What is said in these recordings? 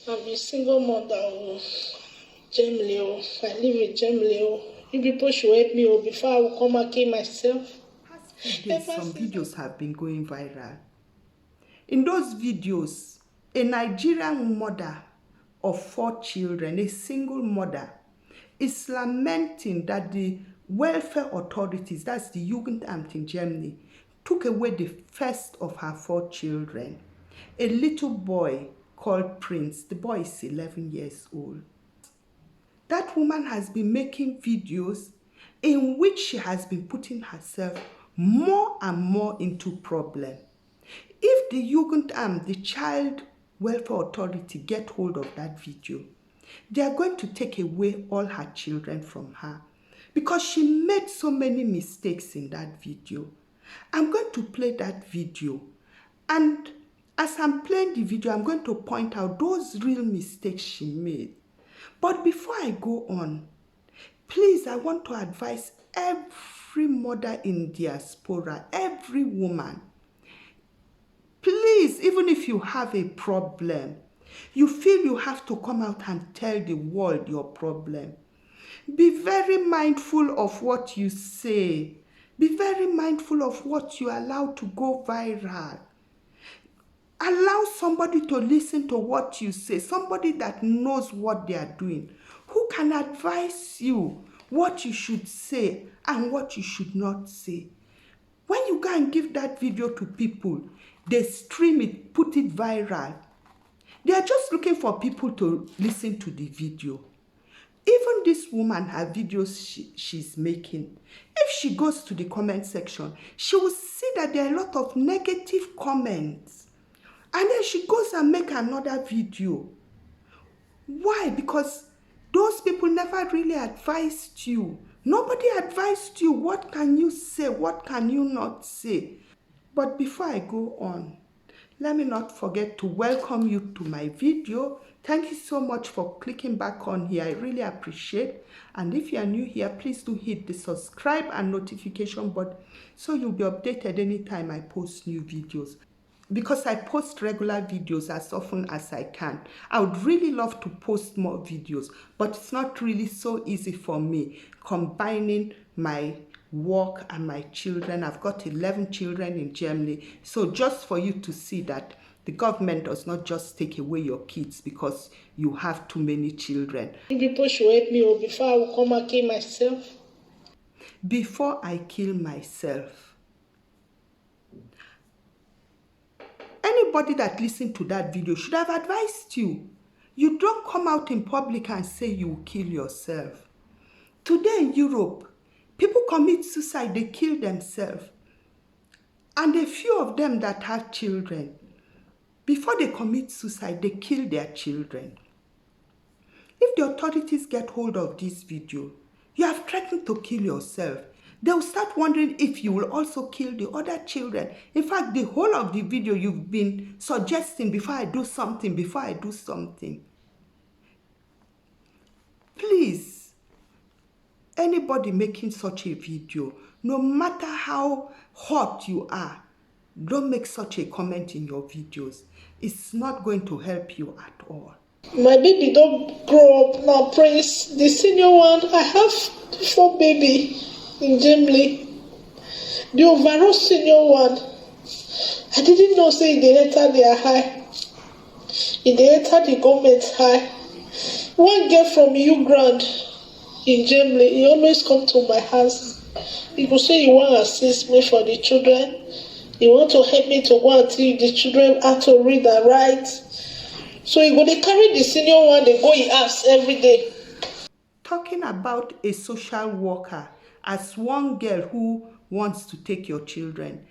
I'm a single mother. Germany. I live in Germany. You people should help me before I will come and kill myself. Past few days, some videos have been going viral. In those videos, a Nigerian mother of 4 children, a single mother, is lamenting that the welfare authorities, that's the Jugendamt in Germany, took away the first of her 4 children, a little boy called Prince. The boy is 11 years old. That woman has been making videos in which she has been putting herself more and more into problem. If the Jugendamt, the Child Welfare Authority, get hold of that video, they are going to take away all her children from her because she made so many mistakes in that video. I'm going to play that video, and as I'm playing the video, I'm going to point out those real mistakes she made. But before I go on, please, I want to advise every mother in diaspora, every woman, please, even if you have a problem, you feel you have to come out and tell the world your problem, be very mindful of what you say. Be very mindful of what you allow to go viral. Allow somebody to listen to what you say, somebody that knows what they are doing, who can advise you what you should say and what you should not say. When you go and give that video to people, they stream it, put it viral. They are just looking for people to listen to the video. Even this woman, her videos she's making, if she goes to the comment section, she will see that there are a lot of negative comments. And then she goes and makes another video. Why? Because those people never really advised you. Nobody advised you. What can you say? What can you not say? But before I go on, let me not forget to welcome you to my video. Thank you so much for clicking back on here. I really appreciate. And if you are new here, please do hit the subscribe and notification button so you'll be updated anytime I post new videos. Because I post regular videos as often as I can. I would really love to post more videos, but it's not really so easy for me combining my work and my children. I've got 11 children in Germany. So just for you to see that the government does not just take away your kids because you have too many children. People should help me before I will come and kill myself. Before I kill myself. Anybody that listened to that video should have advised you. You don't come out in public and say you will kill yourself. Today in Europe, people commit suicide, they kill themselves. And a few of them that have children, before they commit suicide, they kill their children. If the authorities get hold of this video, you have threatened to kill yourself. They will start wondering if you will also kill the other children. In fact, the whole of the video you've been suggesting before I do something, before I do something. Please, anybody making such a video, no matter how hot you are, don't make such a comment in your videos. It's not going to help you at all. My baby don't grow up now, Prince. The senior one, I have 4 baby in Germany. The overall senior one, I didn't know say they enter their high. They enter the government high. One girl from Ugrand in Germany, he always come to my house. He go say he want to assist me for the children. He want to help me to go and teach the children how to read and write. So he go dey carry the senior one, they go in house every day. Talking about a social worker as one girl who wants to take your children,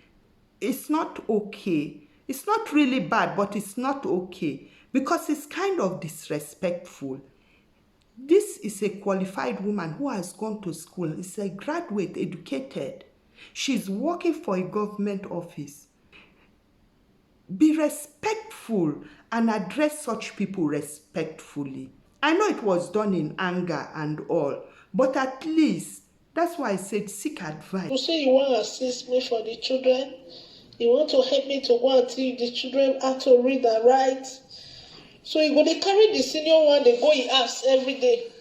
it's not okay. It's not really bad, but it's not okay because it's kind of disrespectful. This is a qualified woman who has gone to school. It's a graduate, educated. She's working for a government office. Be respectful and address such people respectfully. I know it was done in anger and all, but at least, that's why I said seek advice. You say you want to assist me for the children. You want to help me to go and teach the children how to read and write. So he go dey carry the senior one dey go him house every day.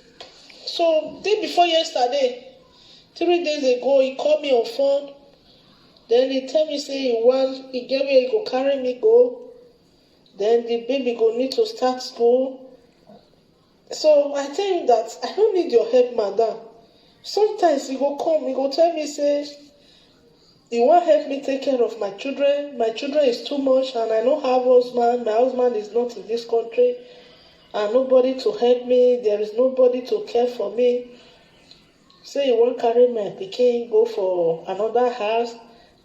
So day before yesterday, 3 days ago, he call me on phone. Then he tell me say he get where he go carry me go. Then the baby go need to start school. So I tell him that I don't need your help, madam. Sometimes he go come, he go tell me say he wan help me take care of my children. My children is too much and I no have husband. My husband is not in this country. And nobody to help me. There is nobody to care for me. Say you wan carry my pikin go for another house.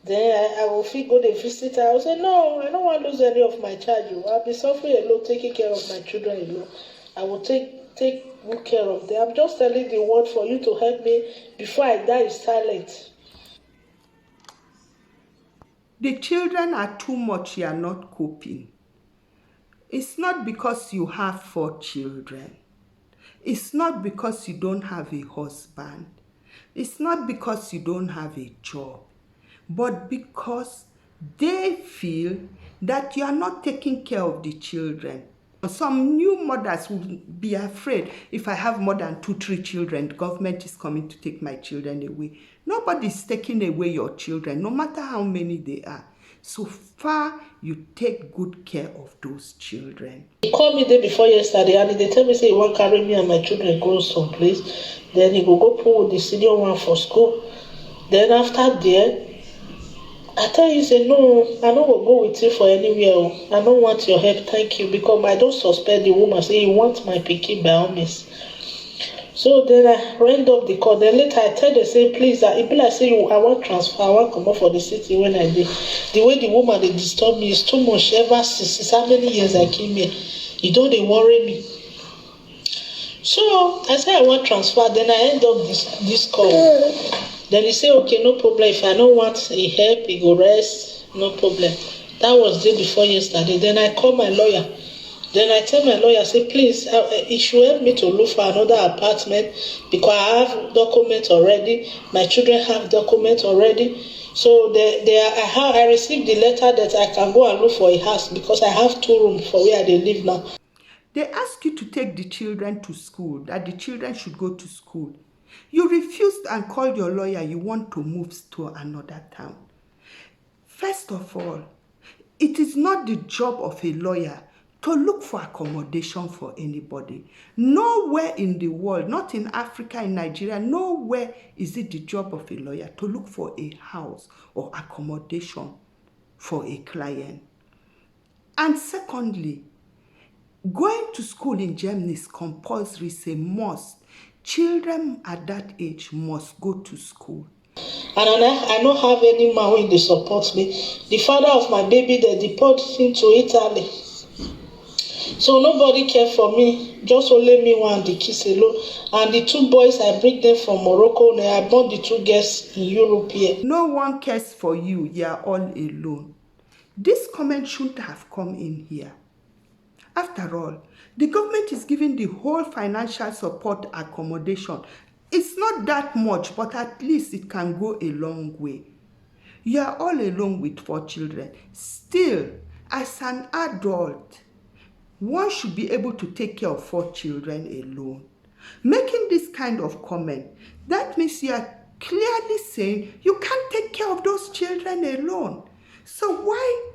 Then I will fit go dey visit her. I will say no, I don't want to lose any of my child. I'll be suffering alone, taking care of my children alone. I will take good care of them. I'm just telling the word for you to help me before I die silent. The children are too much, you are not coping. It's not because you have 4 children. It's not because you don't have a husband. It's not because you don't have a job. But because they feel that you are not taking care of the children. Some new mothers will be afraid, if I have more than 2, 3 children, the government is coming to take my children away. Nobody's taking away your children, no matter how many they are. So far, you take good care of those children. He called me day before yesterday and they tell me say he wan carry me and my children go someplace. Then he go put the senior one for school. Then after there, I tell you say no, I no go with you for anywhere. I don't want your help, thank you, because I don't suspect the woman say he want my pikin by all means. So then I rang up the call. Then later I tell them say please, it be like say I want transfer, I want come up for the city when I did. The way the woman they disturb me is too much. Ever since how many years I came here, e don dey worry me. So I say I want transfer. Then I end up this call. Then he say okay, no problem. If I don't want a help, he go rest, no problem. That was day before yesterday. Then I call my lawyer. Then I tell my lawyer, say, please, he should help me to look for another apartment because I have documents already. My children have documents already. So I received the letter that I can go and look for a house because I have 2 rooms for where they live now. They ask you to take the children to school, that the children should go to school. You refused and called your lawyer, you want to move to another town. First of all, it is not the job of a lawyer to look for accommodation for anybody. Nowhere in the world, not in Africa, in Nigeria, nowhere is it the job of a lawyer to look for a house or accommodation for a client. And secondly, going to school in Germany is compulsory, it's a must. Children at that age must go to school. And I don't have any man when they support me. The father of my baby, they deport him to Italy. So nobody care for me, just only me one the kids alone. And the 2 boys, I bring them from Morocco. I born the 2 girls in Europe here. No one cares for you, you are all alone. This comment shouldn't have come in here. After all, the government is giving the whole financial support accommodation. It's not that much, but at least it can go a long way. You are all alone with 4 children. Still, as an adult, one should be able to take care of 4 children alone. Making this kind of comment, that means you are clearly saying you can't take care of those children alone. So why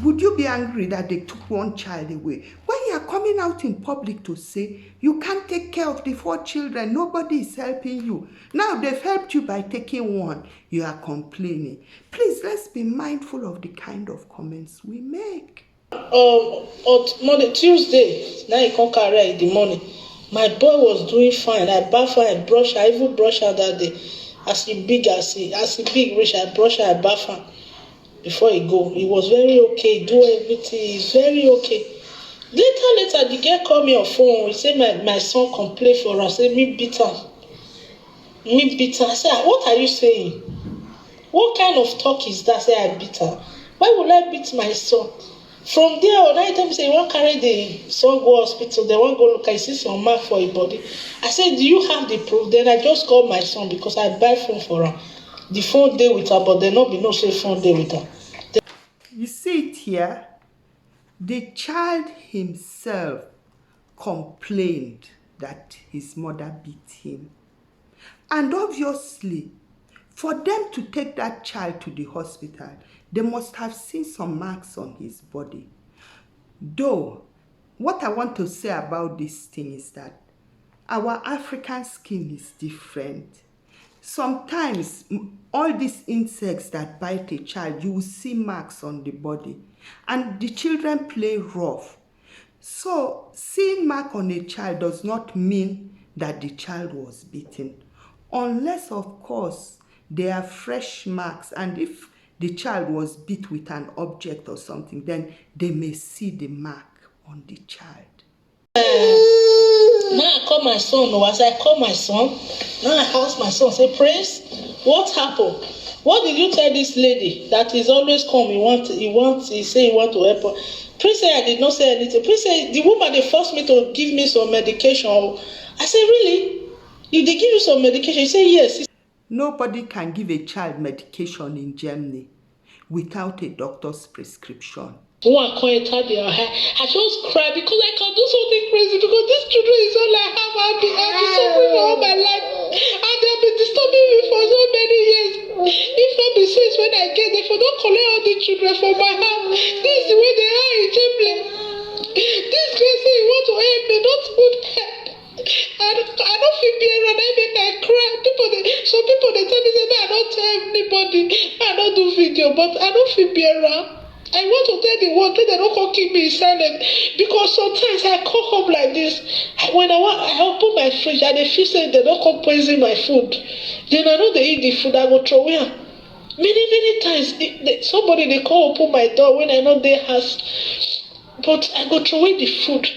would you be angry that they took 1 child away? When you are coming out in public to say you can't take care of the 4 children, nobody is helping you. Now they've helped you by taking 1, you are complaining. Please, let's be mindful of the kind of comments we make. On Monday, Tuesday, now he come carry in the morning. My boy was doing fine. I baff her, I brush her, I even brush her that day. As he big reach, I brush her, I baff her. Before he go, he was very okay, he do everything, he's very okay. Later, the girl call me on phone. He say my son complain for her. Say me beat her. I say, what are you saying? What kind of talk is that? Say I beat her. Why would I beat my son? From there, when I tell me say you want carry the son go hospital, they want go look. I see some mark for his body. I said, do you have the proof? Then I just call my son because I buy phone for her. The phone day with her, but there not be no say phone day with her. You see it here? The child himself complained that his mother beat him. And obviously, for them to take that child to the hospital, they must have seen some marks on his body. Though, what I want to say about this thing is that our African skin is different. Sometimes, all these insects that bite a child, you will see marks on the body. And the children play rough. So, seeing mark on a child does not mean that the child was beaten. Unless, of course, they are fresh marks. And if the child was beat with an object or something, then they may see the mark on the child. Now I call my son, or as I call my son, now I ask my son, say, Prince, what happened? What did you tell this lady that is always come? He say he want to help her. Prince say I did not say anything. Prince say the woman they forced me to give me some medication. I say, really? If they give you some medication, he say yes. Nobody can give a child medication in Germany without a doctor's prescription. One enter there, I just cry because I can do something crazy because these children is all I have. I've been suffering for all my life, and they've been disturbing me for so many years. If not be since when I get there, for don't collect all the children from my house. This is the way they are in Germany. This crazy, you want to help me, not good help. I don't feel better and I make I cry. Some people they tell me say I don't tell anybody, I don't do video, but I don't feel better. I want to tell the world that they don't come keep me silent because sometimes I come home like this. When I open my fridge and they feel say they don't come poison my food. Then I know they eat the food, I go throw away. Many times somebody they come open my door when I know they house, but I go throw away the food.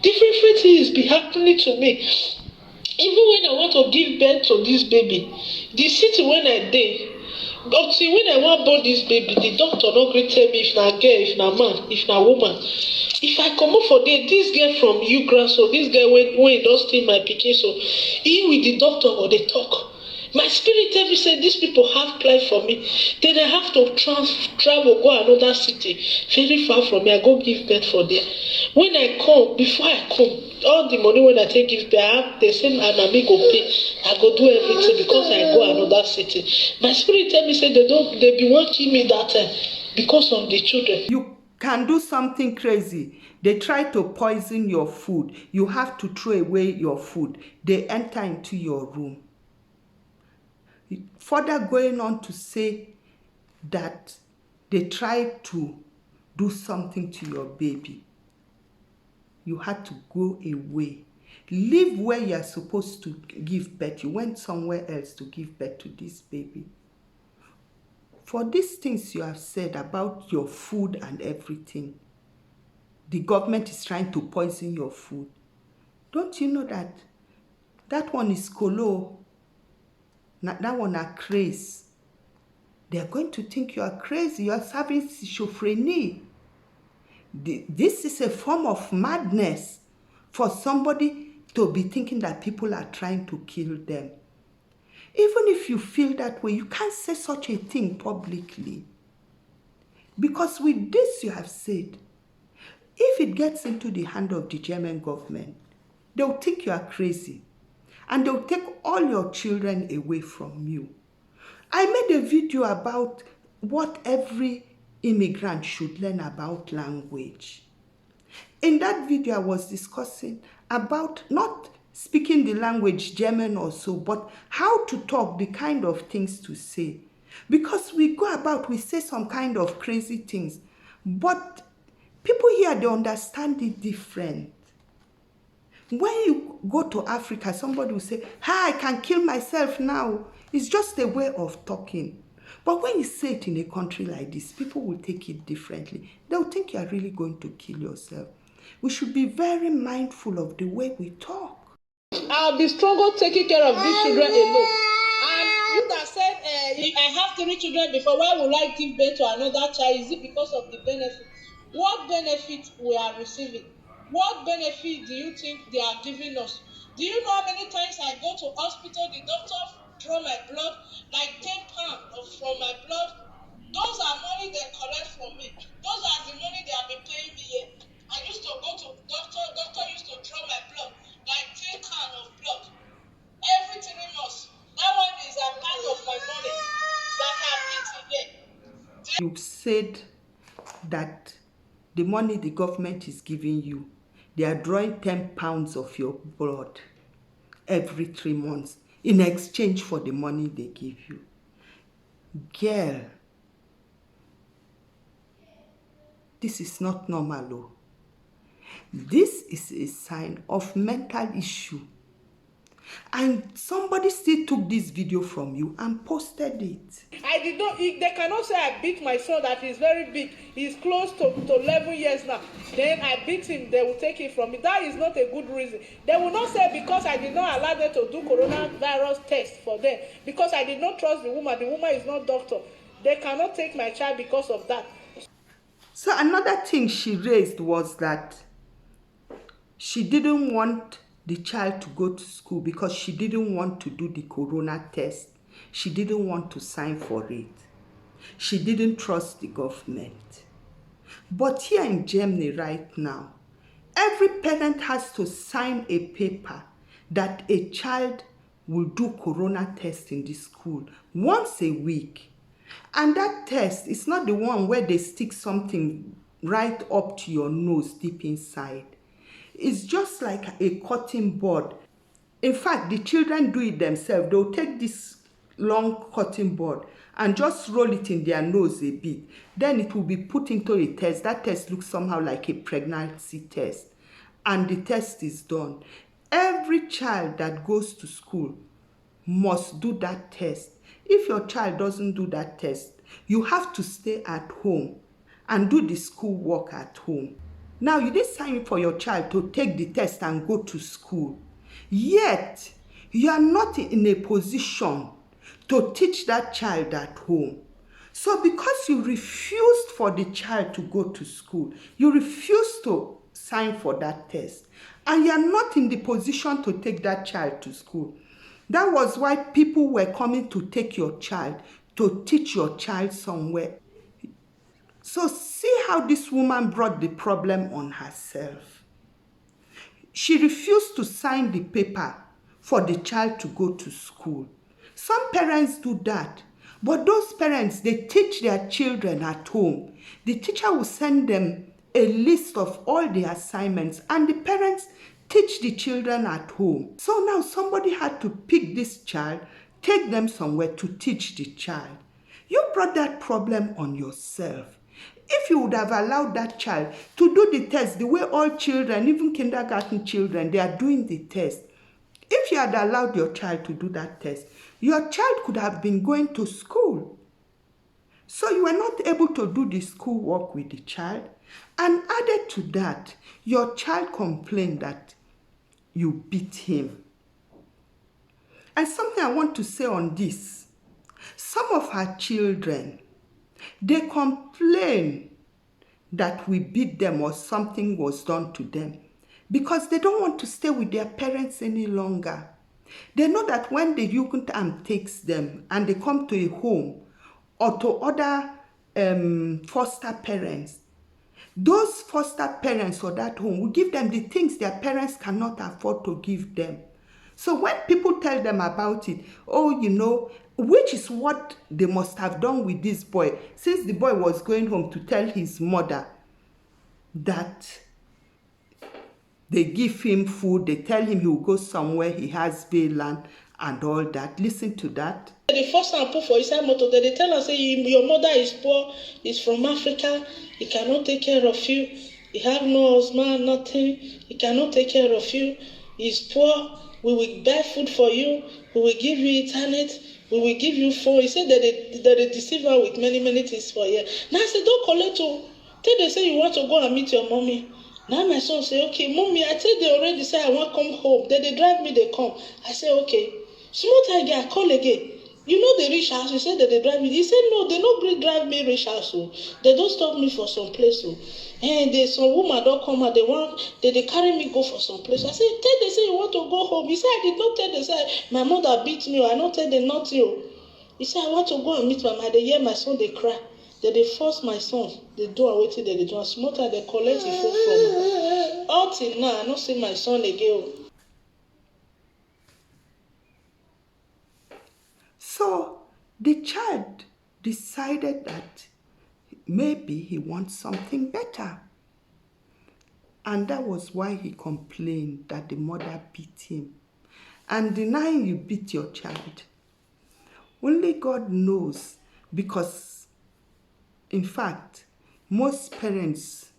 Different things be happening to me. Even when I want to give birth to this baby, the city when I dey. But see, when I wan born this baby, the doctor no gree tell me if na girl, if na man, if na woman. If I comot for there, this girl from Ugra, so this girl when don steal my pikin, so he with the doctor go dey talk. My spirit tell me say these people have plan for me. Then I have to travel go another city, very far from me. I go give birth for there. When I come, before I come, all the money when I take give birth, they say na me go pay. I go do everything because I go another city. My spirit tell me say they be wan kill me that time because of the children. You can do something crazy. They try to poison your food. You have to throw away your food. They enter into your room. Further going on to say that they tried to do something to your baby. You had to go away. Leave where you are supposed to give birth. You went somewhere else to give birth to this baby. For these things you have said about your food and everything, the government is trying to poison your food. Don't you know that that one is colo? That one are craze. They are going to think you are crazy. You are having schizophrenia. This is a form of madness for somebody to be thinking that people are trying to kill them. Even if you feel that way, you can't say such a thing publicly. Because with this you have said, if it gets into the hand of the German government, they'll think you are crazy. And they'll take all your children away from you. I made a video about what every immigrant should learn about language. In that video, I was discussing about not speaking the language German or so, but how to talk, the kind of things to say. Because we go about, we say some kind of crazy things, but people here, they understand it different. When you go to Africa, somebody will say, hi, I can kill myself now. It's just a way of talking. But when you say it in a country like this, people will take it differently. They'll think you are really going to kill yourself. We should be very mindful of the way we talk. I'll be stronger taking care of these children alone. And you that said, I have 3 children before, why would I give birth to another child? Is it because of the benefit? What benefit we are receiving? What benefit do you think they are giving us? Do you know how many times I go to hospital, the doctor draw my blood, like 10 pounds from my blood? Those are money they collect from me. Those are the money they have been paying me here. I used to go to doctor used to draw my blood, like 10 can of blood. Every 3 months. That one is a part of my money that I've eaten there. You've said that the money the government is giving you, they are drawing 10 pounds of your blood every 3 months in exchange for the money they give you. Girl, this is not normal, oh. This is a sign of mental issue. And somebody still took this video from you and posted it. I did not, they cannot say I beat my son that is very big. He's close to 11 years now. Then I beat him, they will take it from me. That is not a good reason. They will not say because I did not allow them to do coronavirus test for them. Because I did not trust the woman. The woman is not doctor. They cannot take my child because of that. So another thing she raised was that she didn't want the child to go to school because she didn't want to do the corona test. She didn't want to sign for it. She didn't trust the government. But here in Germany right now, every parent has to sign a paper that a child will do corona test in the school once a week. And that test is not the one where they stick something right up to your nose deep inside. It's just like a cutting board. In fact, the children do it themselves. They'll take this long cutting board and just roll it in their nose a bit. Then it will be put into a test. That test looks somehow like a pregnancy test. And the test is done. Every child that goes to school must do that test. If your child doesn't do that test, you have to stay at home and do the school work at home. Now, you did sign for your child to take the test and go to school. Yet, you are not in a position to teach that child at home. So because you refused for the child to go to school, you refused to sign for that test, and you are not in the position to take that child to school. That was why people were coming to take your child, to teach your child somewhere. So see how this woman brought the problem on herself. She refused to sign the paper for the child to go to school. Some parents do that, but those parents, they teach their children at home. The teacher will send them a list of all the assignments, and the parents teach the children at home. So now somebody had to pick this child, take them somewhere to teach the child. You brought that problem on yourself. If you would have allowed that child to do the test the way all children, even kindergarten children, they are doing the test. If you had allowed your child to do that test, your child could have been going to school. So you were not able to do the school work with the child. And added to that, your child complained that you beat him. And something I want to say on this, some of our children, they complain that we beat them or something was done to them because they don't want to stay with their parents any longer. They know that when the Jugendamt takes them and they come to a home or to other foster parents, those foster parents or that home will give them the things their parents cannot afford to give them. So when people tell them about it, oh, you know, which is what they must have done with this boy, since the boy was going home to tell his mother that they give him food, they tell him he will go somewhere, he has bail land and all that. Listen to that. The first time I put for inside motor, they tell us, say, your mother is poor, is from Africa, he cannot take care of you, he have no husband, nothing, he cannot take care of you, he's poor, we will buy food for you, we will give you internet, we will give you phone. He said that they deceive her with many, many things for you. Now I said, don't collect to. Tell they say you want to go and meet your mommy. Now my son say, okay, mommy, I tell they already say I want to come home. Then they drive me, they come. I say, okay. Small time again, I call again. You know the rich house, you said that they drive me. He said, no, they don't drive me rich house. So they don't stop me for some place. So. And there's some woman don't come out, they carry me go for some place. I said, tell they say you want to go home. He said, I did not tell they say my mother beat me, or I not tell them nothing. He said, I want to go and meet my mother. They hear my son, they cry. They force my son, they do and wetin they do. And small time they collect the phone from her. All till now, I no see my son again. So the child decided that maybe he wants something better. And that was why he complained that the mother beat him. And denying you beat your child, only God knows, because in fact, most parents,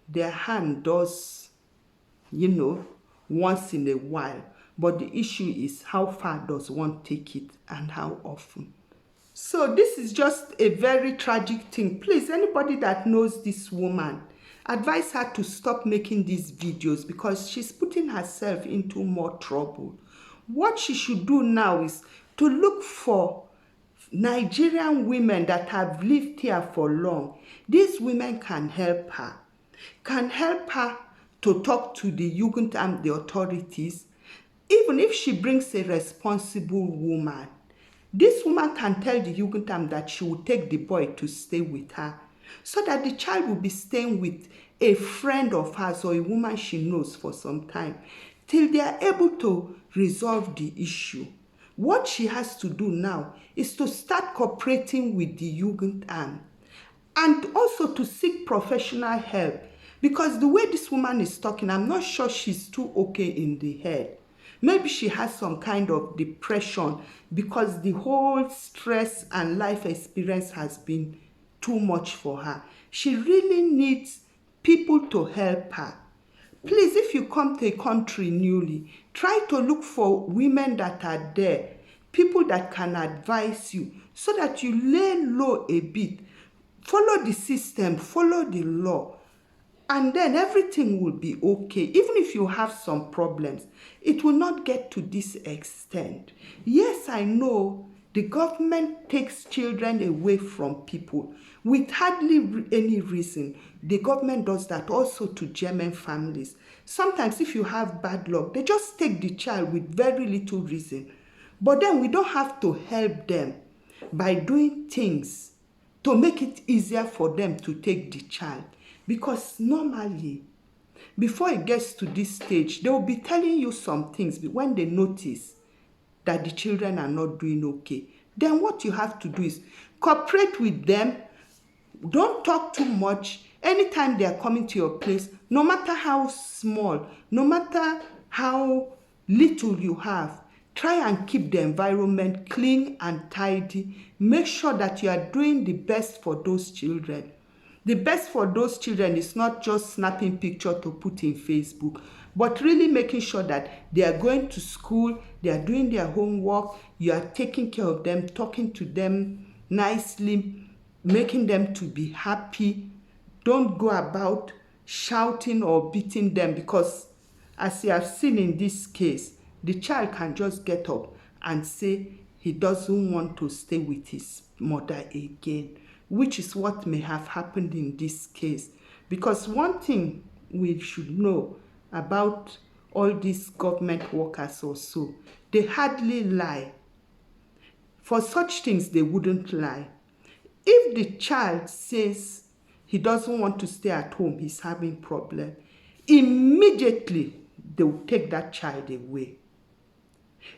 their hand does, once in a while. But the issue is how far does one take it and how often. So this is just a very tragic thing. Please, anybody that knows this woman, advise her to stop making these videos because she's putting herself into more trouble. What she should do now is to look for Nigerian women that have lived here for long. These women can help her. To talk to the Jugendamt, the authorities. Even if she brings a responsible woman, this woman can tell the Jugendamt that she will take the boy to stay with her, so that the child will be staying with a friend of hers or a woman she knows for some time, till they are able to resolve the issue. What she has to do now is to start cooperating with the Jugendamt and also to seek professional help, because the way this woman is talking, I'm not sure she's too okay in the head. Maybe she has some kind of depression because the whole stress and life experience has been too much for her. She really needs people to help her. Please, if you come to a country newly, try to look for women that are there, people that can advise you, so that you lay low a bit. Follow the system, follow the law, and then everything will be okay. Even if you have some problems, it will not get to this extent. Yes, I know the government takes children away from people with hardly any reason. The government does that also to German families. Sometimes if you have bad luck, they just take the child with very little reason. But then we don't have to help them by doing things to make it easier for them to take the child. Because normally, before it gets to this stage, they will be telling you some things when they notice that the children are not doing okay. Then what you have to do is cooperate with them. Don't talk too much. Anytime they are coming to your place, no matter how small, no matter how little you have, try and keep the environment clean and tidy. Make sure that you are doing the best for those children. The best for those children is not just snapping picture to put in Facebook, but really making sure that they are going to school, they are doing their homework, you are taking care of them, talking to them nicely, making them to be happy. Don't go about shouting or beating them, because as you have seen in this case, the child can just get up and say he doesn't want to stay with his mother again, which is what may have happened in this case. Because one thing we should know about all these government workers also, they hardly lie. For such things, they wouldn't lie. If the child says he doesn't want to stay at home, he's having problem, immediately they will take that child away.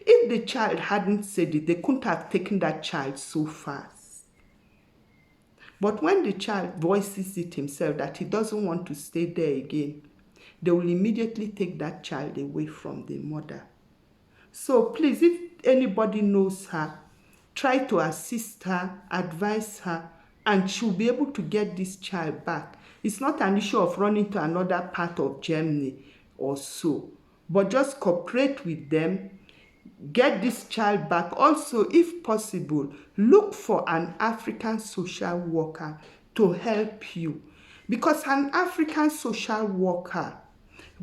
If the child hadn't said it, they couldn't have taken that child so fast. But when the child voices it himself that he doesn't want to stay there again, they will immediately take that child away from the mother. So please, if anybody knows her, try to assist her, advise her, and she'll be able to get this child back. It's not an issue of running to another part of Germany or so, but just cooperate with them, get this child back. Also, if possible, look for an African social worker to help you, because an African social worker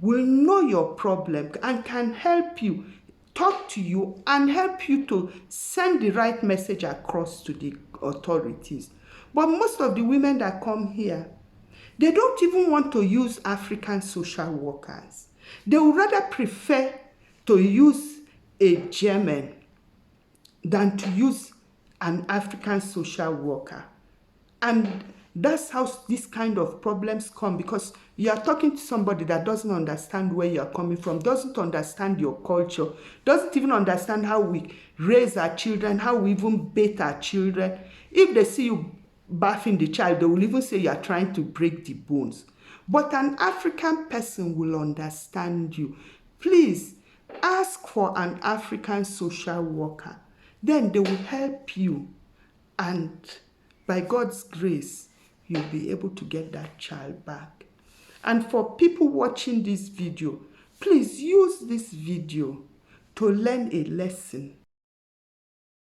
will know your problem and can help you, talk to you, and help you to send the right message across to the authorities. But most of the women that come here, they don't even want to use African social workers. They would rather prefer to use a German than to use an African social worker. And that's how this kind of problems come, because you are talking to somebody that doesn't understand where you are coming from, doesn't understand your culture, doesn't even understand how we raise our children, how we even bathe our children. If they see you bathing the child, they will even say you are trying to break the bones. But an African person will understand you. Please ask for an African social worker. Then they will help you, and by God's grace, you'll be able to get that child back. And for people watching this video, please use this video to learn a lesson